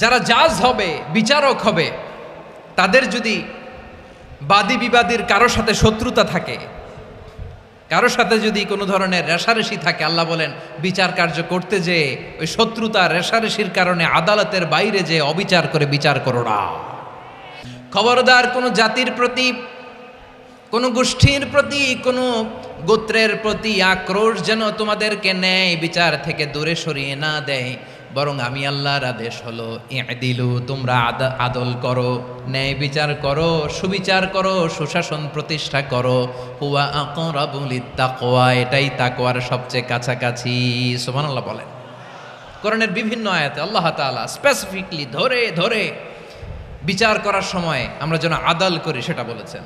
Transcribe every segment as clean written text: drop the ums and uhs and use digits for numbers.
যারা জাজ হবে, বিচারক হবে, তাদের যদি বাদী বিবাদীর কারোর সাথে শত্রুতা থাকে, কারোর সাথে যদি কোনো ধরনের রেষারেষি থাকে, আল্লাহ বলেন বিচার কার্য করতে যে ওই শত্রুতা রেষারেষির কারণে আদালতের বাইরে যে অবিচার করে বিচার করো না। খবরদার কোনো জাতির প্রতি, কোনো গোষ্ঠীর প্রতি, কোনো গোত্রের প্রতি আক্রোশ যেন তোমাদেরকে ন্যায় বিচার থেকে দূরে সরিয়ে না দেয়। বরং আমি আল্লাহর আদেশ হলো ইদিলু, তোমরা আদল করো, ন্যায় বিচার করো, সুবিচার করো, সুশাসন প্রতিষ্ঠা করো। হুয়া আকরাবু লিত্তাকওয়া, এটাই তাকওয়ার সবচেয়ে কাছাকাছি। সুবহানাল্লাহ বলেন। কোরআনের বিভিন্ন আয়াতে আল্লাহ তাআলা স্পেসিফিকলি ধরে ধরে বিচার করার সময় আমরা যেন আদল করি সেটা বলেছেন।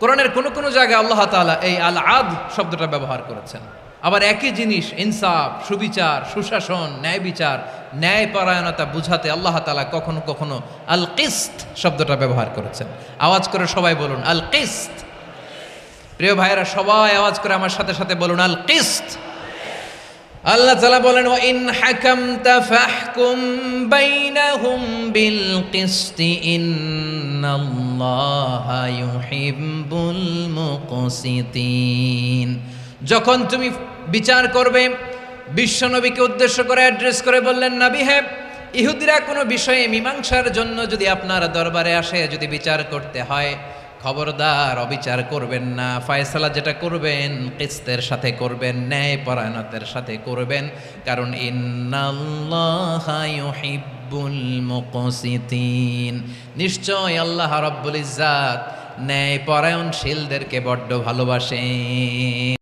কোরআনের কোন কোন জায়গায় আল্লাহ তাআলা এই আল আদ শব্দটা ব্যবহার করেছেন। আবার একই জিনিস ইনসাফ, সুবিচার, সুশাসন, ন্যায় বিচার, ন্যায় পরায়ণতা বুঝাতে আল্লাহ তাআলা কখনো কখনো আল কিসত শব্দটা ব্যবহার করেছেন। আওয়াজ করে সবাই বলুন আল কিসত। প্রিয় ভাইয়েরা, সবাই আওয়াজ করে আমার সাথে সাথে বলুন আল কিসত। আল্লাহ তাআলা বলেন ওয়া ইন হাকামতা ফাহকুম বাইনাহুম বিল কিসতি ইন্নাল্লাহা ইউহিব্বুল মুকসিতিন। যখন তুমি বিচার করবে, বিশ্বনবীকে উদ্দেশ্য করে অ্যাড্রেস করে বললেন, নবী হে, ইহুদিরা কোনো বিষয়ে মীমাংসার জন্য যদি আপনার দরবারে আসে, যদি বিচার করতে হয়, খবরদার অবিচার করবেন না। ফয়সালা যেটা করবেন কিসতের সাথে করবেন, ন্যায় পরায়ণতার সাথে করবেন, কারণ ইন্নাল্লাহা ইউহিব্বুল মুকসিতিন, নিশ্চয় আল্লাহ রাব্বুল ইজ্জাত ন্যায় পরায়ণশীলদেরকে বড্ড ভালোবাসেন।